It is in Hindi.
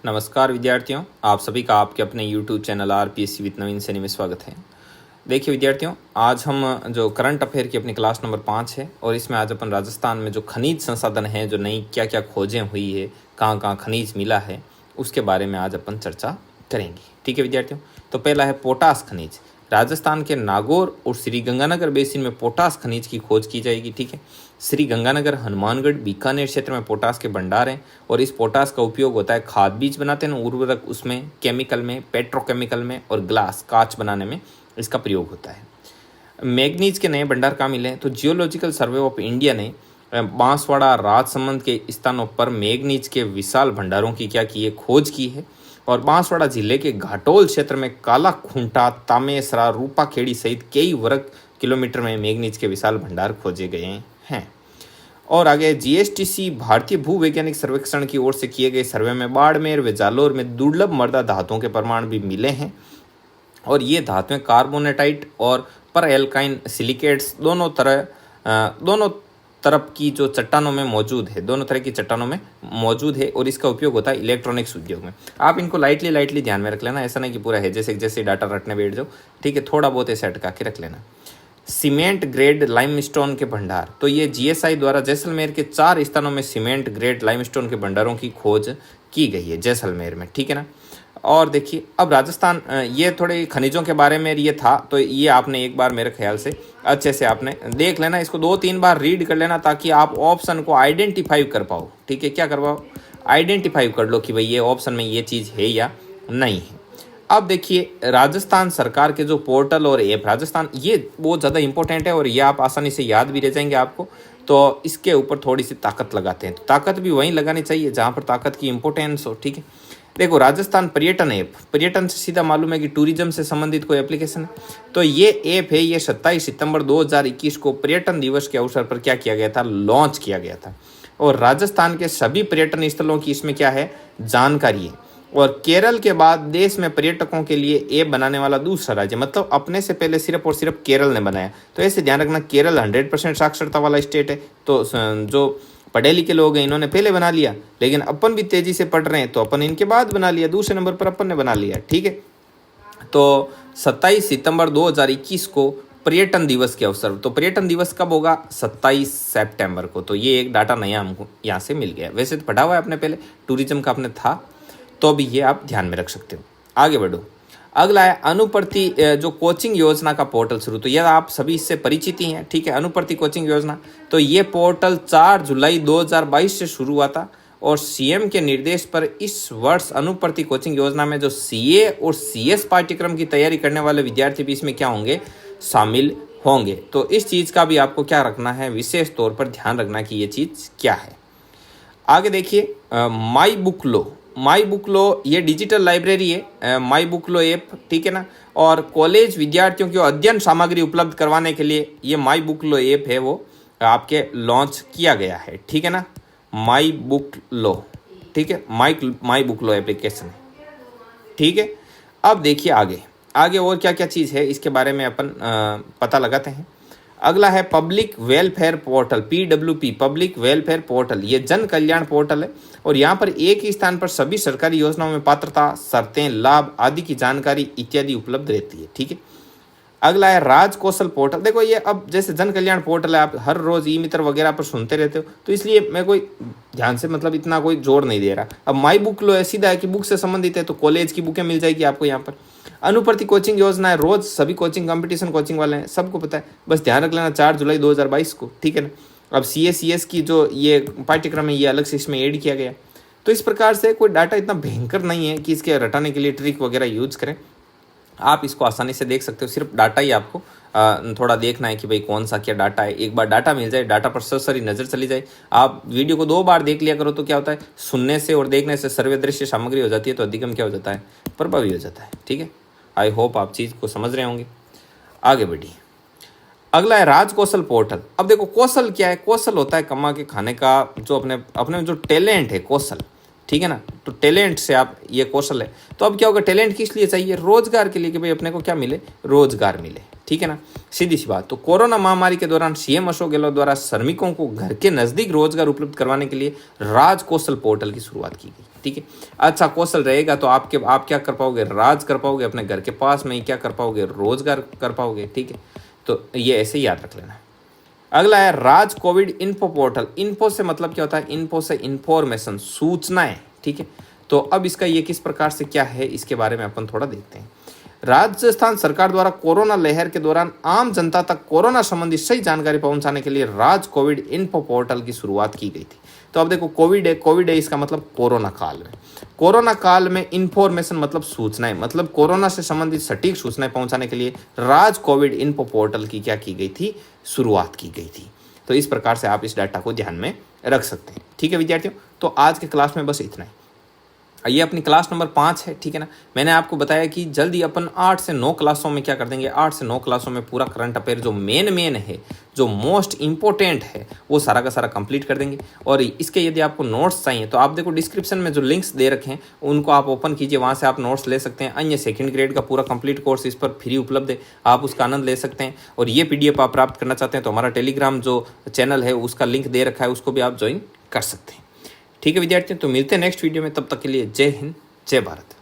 नमस्कार विद्यार्थियों, आप सभी का आपके अपने YouTube चैनल आरपीएससी विद नवीन सैनी में स्वागत है। देखिए विद्यार्थियों, आज हम जो करंट अफेयर की अपनी क्लास नंबर 5 है और इसमें आज अपन राजस्थान में जो खनिज संसाधन हैं, जो नई क्या क्या खोजें हुई है, कहाँ कहाँ खनिज मिला है, उसके बारे में आज अपन चर्चा करेंगे। ठीक है विद्यार्थियों, तो पहला है पोटास खनिज। राजस्थान के नागौर और श्री गंगानगर बेसिन में पोटास खनिज की खोज की जाएगी। ठीक है, श्री गंगानगर, हनुमानगढ़, बीकानेर क्षेत्र में पोटास के भंडार हैं और इस पोटास का उपयोग होता है खाद बीज बनाते हैं, उर्वरक उसमें, केमिकल में, पेट्रोकेमिकल में और ग्लास कांच बनाने में इसका प्रयोग होता है। मैग्नीज के नए भंडार कहाँ मिले हैं? तो जियोलॉजिकल सर्वे ऑफ इंडिया ने बांसवाड़ा, राजसमंद के स्थानों पर मैग्नीज के विशाल भंडारों की क्या की है? खोज की है। और बांसवाड़ा जिले के घाटोल क्षेत्र में काला खूंटा, तामेसरा, रूपाखेड़ी सहित कई वर्ग किलोमीटर में मैग्नीज के विशाल भंडार खोजे गए हैं। और आगे जीएसटीसी भारतीय भूवैज्ञानिक सर्वेक्षण की ओर से किए गए सर्वे में बाड़मेर व जालोर में दुर्लभ मृदा धातुओं के प्रमाण भी मिले हैं और ये धातुएं कार्बोनेटाइट और पर एल्काइन सिलिकेट्स दोनों तरफ की जो चट्टानों में मौजूद है, दोनों तरह की चट्टानों में मौजूद है और इसका उपयोग होता है इलेक्ट्रॉनिक्स उद्योग में। आप इनको लाइटली ध्यान में रख लेना, ऐसा नहीं कि पूरा है जैसे डाटा रटने बैठ जाओ। ठीक है, थोड़ा बहुत ऐसे अटका के रख लेना। सीमेंट ग्रेड लाइमस्टोन के भंडार, तो ये जीएसआई द्वारा जैसलमेर के 4 स्थानों में सीमेंट ग्रेड लाइमस्टोन के भंडारों की खोज की गई है जैसलमेर में। ठीक है ना। और देखिए अब राजस्थान, ये थोड़े खनिजों के बारे में ये था, तो ये आपने एक बार मेरे ख्याल से अच्छे से आपने देख लेना, इसको 2-3 बार रीड कर लेना ताकि आप ऑप्शन को आइडेंटिफाई कर पाओ। ठीक है, क्या कर पाओ? आइडेंटिफाई कर लो कि भाई ये ऑप्शन में ये चीज़ है या नहीं है। अब देखिए राजस्थान सरकार के जो पोर्टल और ऐप, राजस्थान ये बहुत ज़्यादा इंपॉर्टेंट है और ये आप आसानी से याद भी रह जाएंगे आपको, तो इसके ऊपर थोड़ी सी ताकत लगाते हैं। तो ताकत भी वहीं लगानी चाहिए जहाँ पर ताकत की इंपॉर्टेंस हो। ठीक है, देखो राजस्थान पर्यटन ऐप, पर्यटन से सीधा मालूम है कि टूरिज्म से संबंधित कोई एप्लीकेशन है, तो ये ऐप है, ये 27 सितंबर 2021 को पर्यटन दिवस के अवसर पर क्या किया गया था? लॉन्च किया गया था। और राजस्थान के सभी पर्यटन स्थलों की इसमें क्या है? जानकारी है। और केरल के बाद देश में पर्यटकों के लिए ऐप बनाने वाला दूसरा राज्य, मतलब अपने से पहले सिर्फ और सिर्फ केरल ने बनाया। तो ऐसे ध्यान रखना, केरल 100% साक्षरता वाला स्टेट है, तो जो पढ़े लिखे लोग हैं इन्होंने पहले बना लिया, लेकिन अपन भी तेजी से पढ़ रहे हैं तो अपन इनके बाद बना लिया, दूसरे नंबर पर अपन ने बना लिया। ठीक है, तो 27 सितंबर 2021 को पर्यटन दिवस के अवसर, तो पर्यटन दिवस कब होगा? 27 सितंबर को। तो ये एक डाटा नया हमको यहाँ से मिल गया। वैसे तो पढ़ा हुआ है आपने पहले, टूरिज्म का आपने था, तो भी ये आप ध्यान में रख सकते हो। आगे बढ़ो, अगला है अनुप्रति जो कोचिंग योजना का पोर्टल शुरू, तो यह आप सभी इससे परिचित ही हैं। ठीक है, अनुप्रति कोचिंग योजना, तो ये पोर्टल 4 जुलाई 2022 से शुरू हुआ था और सीएम के निर्देश पर इस वर्ष अनुप्रति कोचिंग योजना में जो सीए और सीएस पाठ्यक्रम की तैयारी करने वाले विद्यार्थी भी इसमें क्या होंगे? शामिल होंगे। तो इस चीज़ का भी आपको क्या रखना है? विशेष तौर पर ध्यान रखना कि ये चीज़ क्या है। आगे देखिए माई बुक लो ये डिजिटल लाइब्रेरी है, माई बुक लो ऐप। ठीक है ना। और कॉलेज विद्यार्थियों को अध्ययन सामग्री उपलब्ध करवाने के लिए ये माई बुक लो ऐप है, वो आपके लॉन्च किया गया है। ठीक है ना, माई बुक लो। ठीक है, माई बुक लो एप्लीकेशन है। ठीक है, अब देखिए आगे और क्या क्या चीज़ है इसके बारे में अपन पता लगाते हैं। अगला है public welfare portal, PWP, public welfare portal. ये जन कल्याण पोर्टल है और यहाँ पर एक ही स्थान पर सभी सरकारी योजनाओं में पात्रता, शर्तें, लाभ आदि की जानकारी इत्यादि उपलब्ध रहती है। ठीक है, अगला है राज कौशल पोर्टल। देखो ये अब जैसे जन कल्याण पोर्टल है, आप हर रोज ई मित्र वगैरह पर सुनते रहते हो, तो इसलिए मैं कोई ध्यान से मतलब इतना कोई जोर नहीं दे रहा। अब माई बुक लो है, सीधा है कि बुक से संबंधित है, तो कॉलेज की बुकें मिल जाएगी आपको यहाँ पर। अनुप्रति कोचिंग योजना है, रोज सभी कोचिंग कंपटीशन कोचिंग वाले हैं, सबको पता है, बस ध्यान रख लेना 4 जुलाई 2022 को। ठीक है ना। अब CA/CS की जो ये पाठ्यक्रम है ये अलग से इसमें ऐड किया गया। तो इस प्रकार से कोई डाटा इतना भयंकर नहीं है कि इसके रटाने के लिए ट्रिक वगैरह यूज करें। आप इसको आसानी से देख सकते हो, सिर्फ डाटा ही आपको थोड़ा देखना है कि भाई कौन सा क्या डाटा है। एक बार डाटा मिल जाए, डाटा पर सरसरी नज़र चली जाए, आप वीडियो को 2 बार देख लिया करो, तो क्या होता है, सुनने से और देखने से सर्व दृश्य सामग्री हो जाती है, तो अधिगम क्या हो जाता है? प्रभावी हो जाता है। ठीक है, आई होप आप चीज़ को समझ रहे होंगे। आगे बढ़िए, अगला है राज कौशल पोर्टल। अब देखो कौशल क्या है? कौशल होता है कमा के खाने का, जो अपने जो टैलेंट है, कौशल। ठीक है ना, तो टैलेंट से आप ये कौशल है, तो अब क्या होगा, टैलेंट किस लिए चाहिए, रोजगार के लिए, कि भाई अपने को क्या मिले, रोजगार मिले, ठीक है ना, सीधी सी बात। तो कोरोना महामारी के दौरान सीएम अशोक गहलोत द्वारा श्रमिकों को घर के नजदीक रोजगार उपलब्ध करवाने के लिए राज कौशल पोर्टल की शुरुआत की गई, ठीक है। अच्छा कौशल रहेगा तो आप क्या कर पाओगे, राज कर पाओगे, अपने घर के पास में ही क्या कर पाओगे, रोजगार कर पाओगे, ठीक है। तो ये ऐसे याद रख लेना। अगला है राज कोविड इन्फो पोर्टल। इन्फो से मतलब क्या होता है, इन्फो से इंफॉर्मेशन, सूचनाएं, ठीक है। तो अब इसका ये किस प्रकार से क्या है, इसके बारे में अपन थोड़ा देखते हैं। राजस्थान सरकार द्वारा कोरोना लहर के दौरान आम जनता तक कोरोना संबंधी सही जानकारी पहुंचाने के लिए राज कोविड इन्फो पोर्टल की शुरुआत की गई थी। तो अब देखो कोविड है इसका मतलब कोरोना काल में, कोरोना काल में इंफॉर्मेशन मतलब सूचनाएं, मतलब कोरोना से संबंधित सटीक सूचनाएं पहुंचाने के लिए राज कोविड इन्फो पोर्टल की क्या की गई थी, शुरुआत की गई थी। तो इस प्रकार से आप इस डाटा को ध्यान में रख सकते हैं, ठीक है विद्यार्थियों। तो आज के क्लास में बस इतना ही। ये अपनी क्लास नंबर 5 है, ठीक है ना। मैंने आपको बताया कि जल्दी अपन 8 से 9 क्लासों में क्या कर देंगे, 8 से 9 क्लासों में पूरा करंट अफेयर जो मेन है, जो मोस्ट इंपॉर्टेंट है, वो सारा का सारा कंप्लीट कर देंगे। और इसके यदि आपको नोट्स चाहिए तो आप देखो डिस्क्रिप्शन में जो लिंक्स दे रखे हैं उनको आप ओपन कीजिए, वहाँ से आप नोट्स ले सकते हैं। अन्य सेकंड ग्रेड का पूरा कंप्लीट कोर्स इस पर फ्री उपलब्ध है, आप उसका आनंद ले सकते हैं। और ये PDF आप प्राप्त करना चाहते हैं तो हमारा टेलीग्राम जो चैनल है उसका लिंक दे रखा है, उसको भी आप ज्वाइन कर सकते हैं, ठीक है विद्यार्थियों। तो मिलते हैं नेक्स्ट वीडियो में, तब तक के लिए जय हिंद, जय भारत।